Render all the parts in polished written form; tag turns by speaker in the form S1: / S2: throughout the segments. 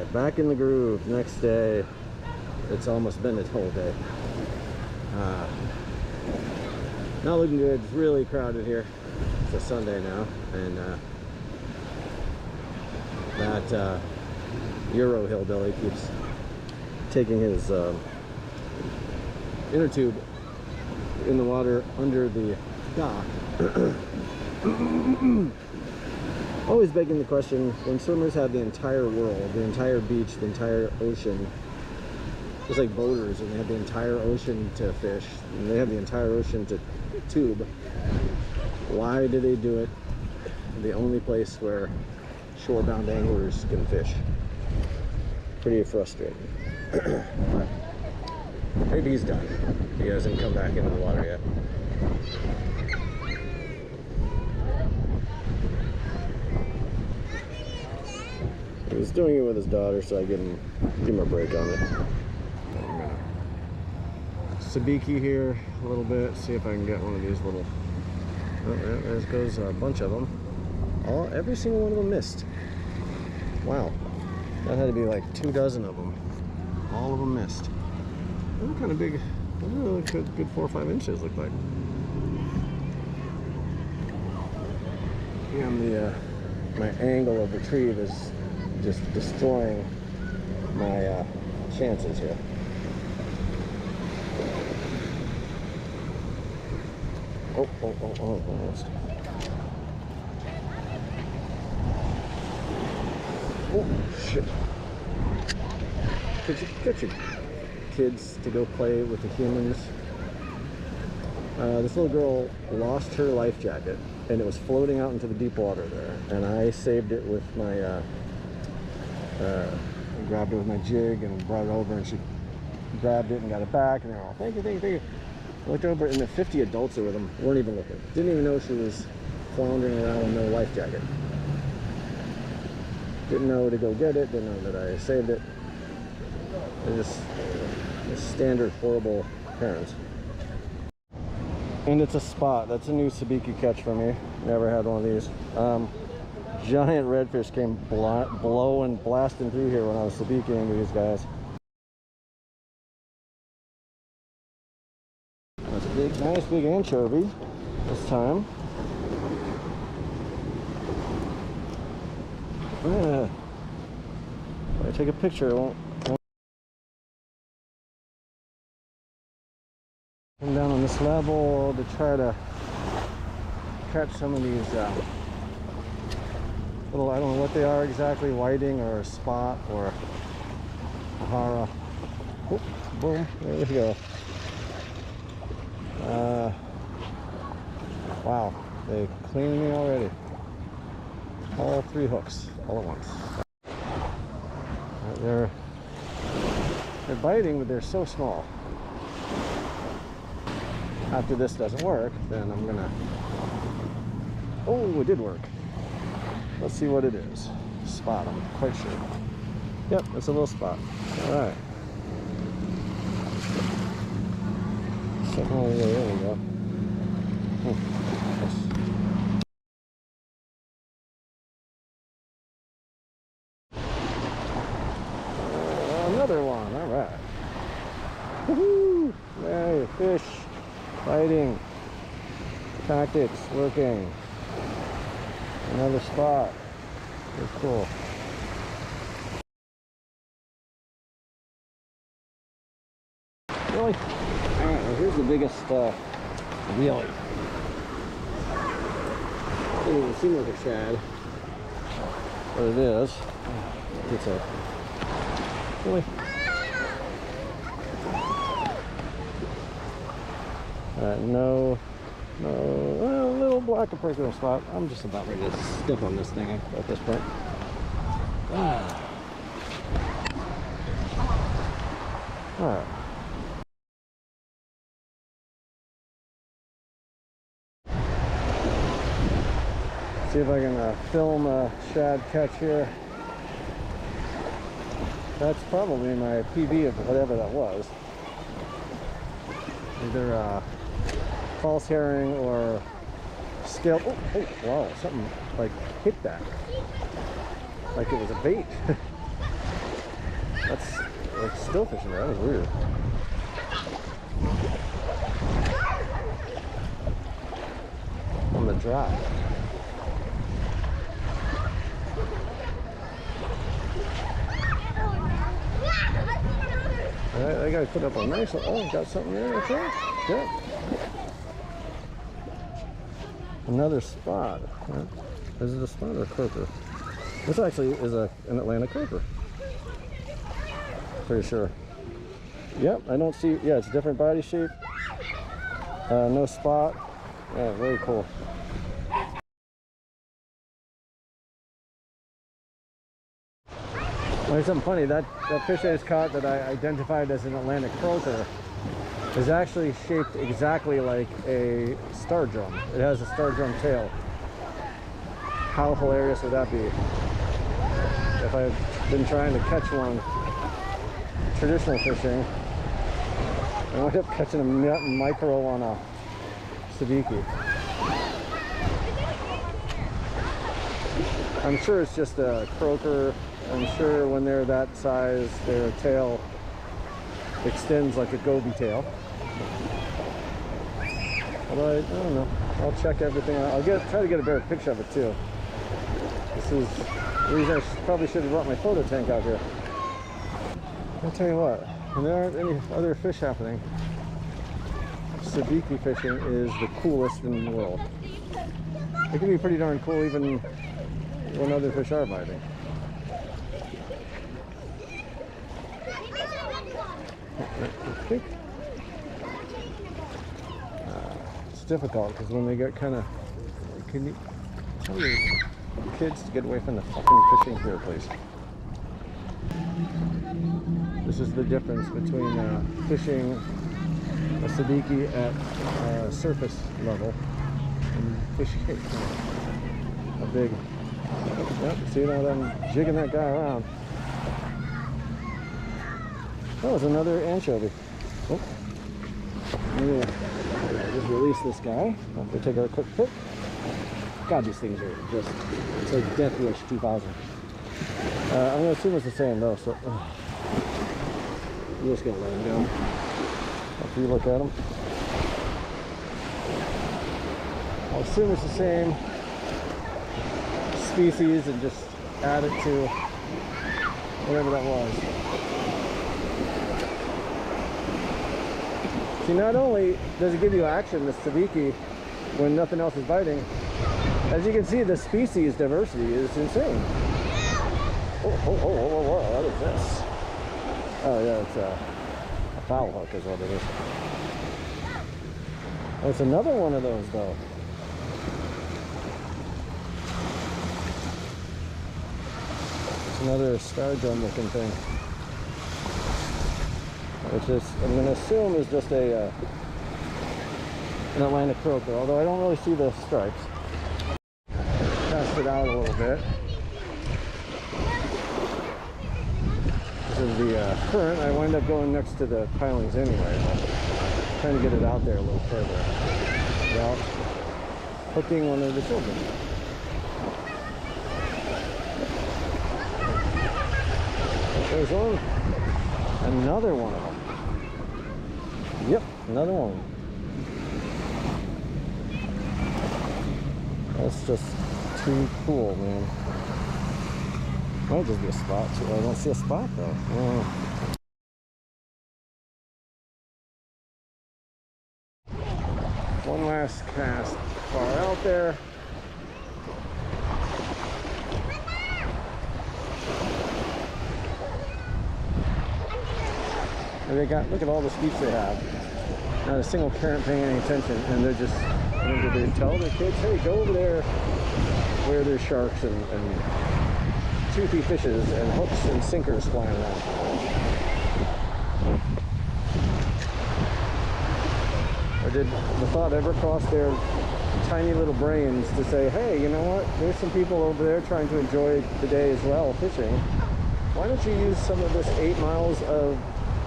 S1: right, back in the groove. Next day. It's almost been a whole day. Not looking good. It's really crowded here. It's a Sunday now, and that Euro hillbilly keeps taking his inner tube in the water under the dock. Always begging the question, when swimmers have the entire world, the entire beach, the entire ocean, just like boaters, and they have the entire ocean to fish, and they have the entire ocean to tube, why do they do it the only place where shore-bound anglers can fish? Pretty frustrating. Maybe he's done. He hasn't come back into the water yet. He was doing it with his daughter, so I give him a break on it. I'm gonna sabiki here a little bit, see if I can get one of these little. Oh, yeah, there goes a bunch of them. Every single one of them missed. Wow, that had to be like 2 dozen of them. All of them missed. They're kind of big. I don't know, good 4 or 5 inches look like. And my angle of retrieve is just destroying my chances here. Oh, almost. Oh, shit. Could you get your kids to go play with the humans? This little girl lost her life jacket, and it was floating out into the deep water there, and I saved it with my grabbed it with my jig and brought it over, and she grabbed it and got it back, and they're all, thank you, thank you, thank you. I looked over, and the 50 adults that were with them weren't even looking. Didn't even know she was floundering around with no life jacket. Didn't know to go get it, didn't know that I saved it. They're just standard horrible parents. And it's a spot. That's a new sabiki catch for me. Never had one of these. Giant redfish came blowing, blasting through here when I was sabikiing with these guys. That's a big, nice big anchovy this time. If I take a picture, it won't come down on this level to try to catch some of these little, I don't know what they are exactly, whiting or a spot or a hara. Oh, boom, there we go. Wow, they cleaned me already. All 3 hooks all at once. They're biting, but they're so small. After this doesn't work, then I'm gonna. Oh, it did work. Let's see what it is. Spot, I'm quite sure. Yep, it's a little spot. All right. Oh, there we go. Another one. All right. Woohoo! Hey, fish biting. Tactics working. Another spot. That's cool. Really? Alright, well, here's the biggest, really. It doesn't seem like a shad, but it is. It's a, really? Alright, no, well, a little black approachable spot. I'm just about ready to step on this thing at this point. Alright. See if I can film a shad catch here. That's probably my PB of whatever that was. Either false herring or scale. Oh, wow, something like hit that. Like it was a bait. That's like still fishing there. That was weird. On the drop. Alright, I gotta put up a nice. Oh, got something there, okay. Good. Another spot. Is it a spot or a croaker? This actually is an Atlantic croaker. Pretty sure. Yep, I don't see. Yeah, it's a different body shape. No spot. Yeah, very cool. There's something funny. That fish I just caught that I identified as an Atlantic croaker is actually shaped exactly like a star drum. It has a star drum tail. How hilarious would that be? If I've been trying to catch one traditional fishing, I wound up catching a mackerel on a sabiki. I'm sure it's just a croaker. I'm sure when they're that size, their tail extends like a goby tail. But I don't know. I'll check everything out. I'll try to get a better picture of it too. This is the reason I probably should have brought my photo tank out here. I'll tell you what, when there aren't any other fish happening, sabiki fishing is the coolest in the world. It can be pretty darn cool even when other fish are biting. It's difficult because when they get kind of, can you tell your kids to get away from the fucking fishing pier, please? This is the difference between fishing a sabiki at surface level and fishing a big. Yep, see now that I'm jigging that guy around. Oh, it's another anchovy. Oh. Just release this guy. Have to take a quick pick. God, these things are just, it's like Death Wish 2000. I'm going to assume it's the same though, so you're just going to let him go after you look at him. I'll assume it's the same species and just add it to whatever that was. See, not only does it give you action, the sabiki, when nothing else is biting, as you can see, the species diversity is insane. What is this? Oh yeah, it's a foul hook is what it is. Oh, it's another one of those though. It's another star drum looking thing. Which is, I'm going to assume is just an Atlantic croaker, although I don't really see the stripes. Cast it out a little bit. This is the current. I wind up going next to the pilings anyway. Trying to get it out there a little further without hooking one of the children. There's one. Another one of them. Yep, another one. That's just too cool, man. Might just be a spot too. I don't see a spot though. Oh. One last cast far out there. And they got, look at all the scoops they have. Not a single parent paying any attention, and they're just, they tell their kids, hey, go over there where there's sharks and toothy fishes and hooks and sinkers flying around. Or did the thought ever cross their tiny little brains to say, hey, you know what, there's some people over there trying to enjoy the day as well, fishing. Why don't you use some of this 8 miles of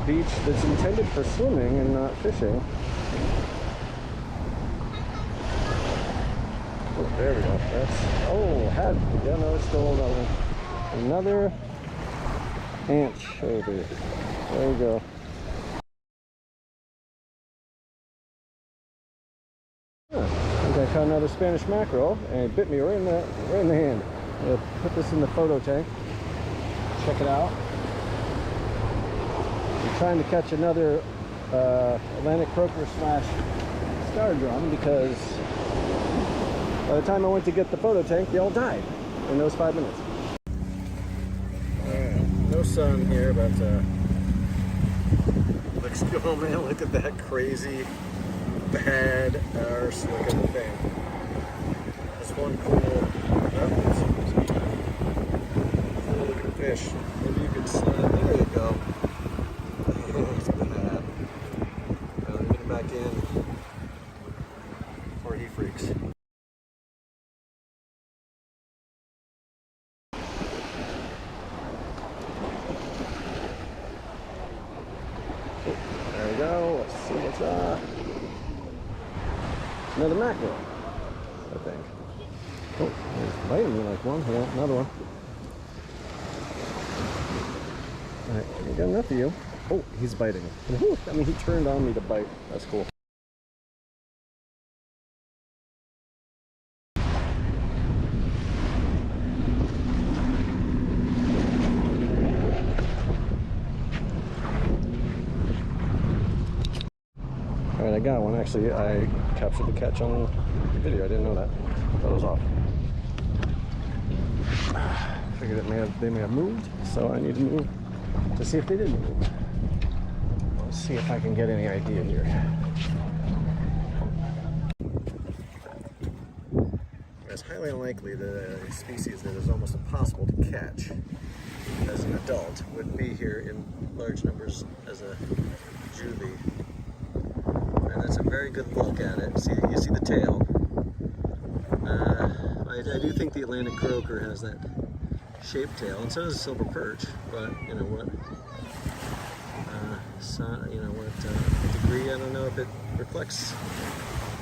S1: beach that's intended for swimming and not fishing? Oh, there we go. That's, oh, yeah, no, it's still another one. Another Anchovy. There we go. I think I caught another Spanish mackerel, and it bit me right in the hand. I'm gonna put this in the photo tank. Check it out. I'm trying to catch another Atlantic croaker slash star drum because by the time I went to get the photo tank, they all died in those 5 minutes. Alright, no sun here, but looks good. Oh man, look at that crazy bad arse looking thing. That's one cool looking fish. Maybe you can see it. There you go. Look at that. Let me get him back in before he freaks. There we go. Let's see what's up. Another mackerel, I think. Oh, he's biting me like one. Yeah, another one. Alright, we got enough of you. Oh, he's biting. I mean, he turned on me to bite. That's cool. Alright, I got one. Actually, I captured the catch on video. I didn't know that. That was off. Figured they may have moved, so I need to move to see if they did move. Let's see if I can get any idea here. It's highly unlikely that a species that is almost impossible to catch as an adult would be here in large numbers as a juvie. And that's a very good look at it. See, you see the tail. I do think the Atlantic croaker has that shaped tail, and so does the silver perch. But you know what? What degree? I don't know if it reflects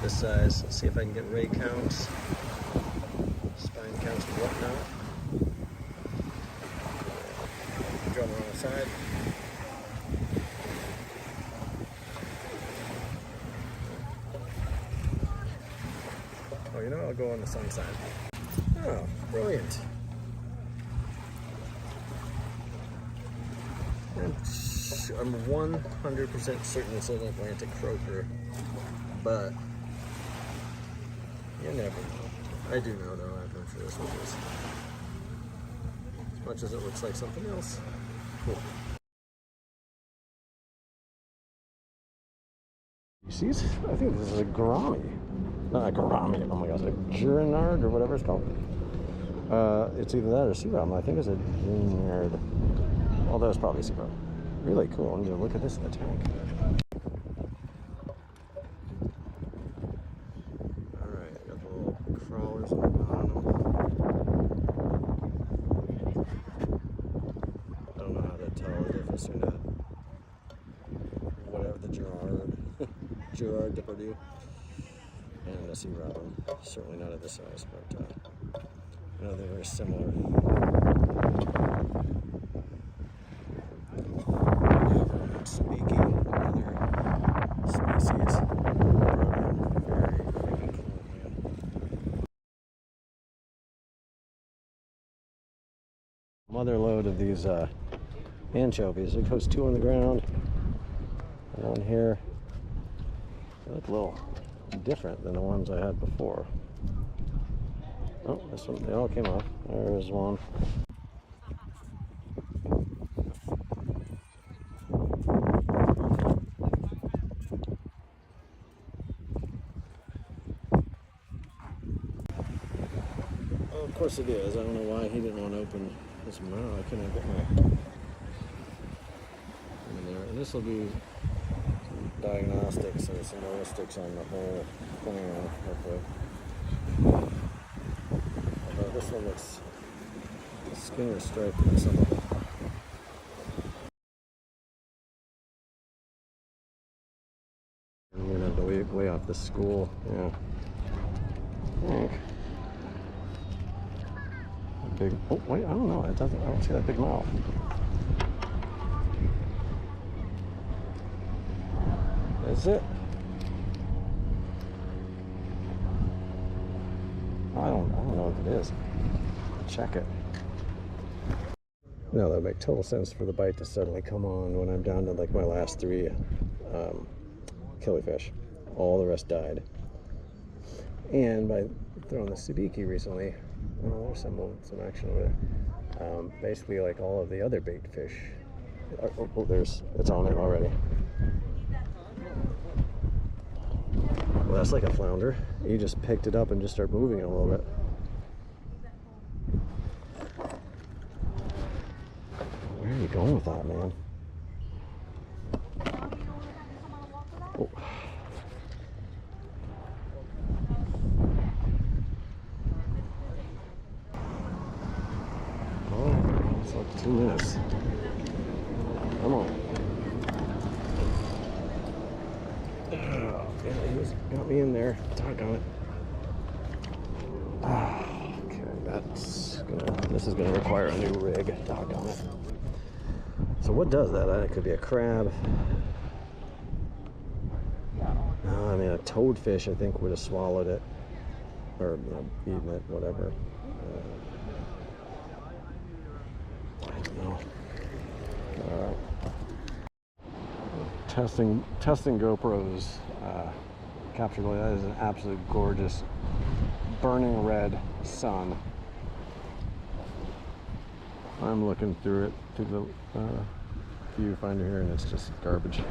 S1: the size. Let's see if I can get ray counts, spine counts, and whatnot. Drum on the side. Oh, you know, I'll go on the sun side. Oh, brilliant. I'm 100% certain it's an Atlantic croaker, but you never know. I do know, though. I'm sure this one is. As much as it looks like something else. Cool. Species? I think this is a gourami. Not a gourami, oh my gosh, a Gurnard or whatever it's called. It's either that or Searobin. I think it's a Gurnard. Although it's probably Searobin. Really cool. I'm gonna look at this in the tank. Alright, I got the little crawlers on the bottom. I don't know how to tell the difference between that. Whatever, the Gerard Depardieu. And a Searobin. Certainly not at this size, but I know they're very similar. Speaking other species, very freaking cool, man. Mother load of these anchovies. It goes 2 on the ground and 1 here. They look a little different than the ones I had before. Oh, this one, they all came off. There's one. Oh, of course it is. I don't know why he didn't want to open his mouth. I couldn't get my in there. And this will be some diagnostics and some ballistics on the whole thing, hopefully. Although this one looks, the skin is striped in some of it. I'm gonna have to way off the school, yeah. Big, oh wait, I don't know, I don't see that big mouth. Is it? I don't know what it is. Check it. No, that would make total sense for the bite to suddenly come on when I'm down to like my last 3 killifish. All the rest died. And by throwing the sabiki recently, well, there's some action over there. Basically, like all of the other bait fish. It's on it already. Well, that's like a flounder. You just picked it up and just start moving it a little bit. Where are you going with that, man? Oh. Oh, it's like 2 minutes. Come on. Yeah, he's got me in there. Doggone it. Okay, this is gonna require a new rig. Doggone it. So what does that? It could be a crab. No, I mean a toadfish I think would have swallowed it. Or eaten it, whatever. I don't know. Alright. Testing GoPros. Capture glare. That is an absolute gorgeous burning red sun. I'm looking through it, through the viewfinder here, and it's just garbage.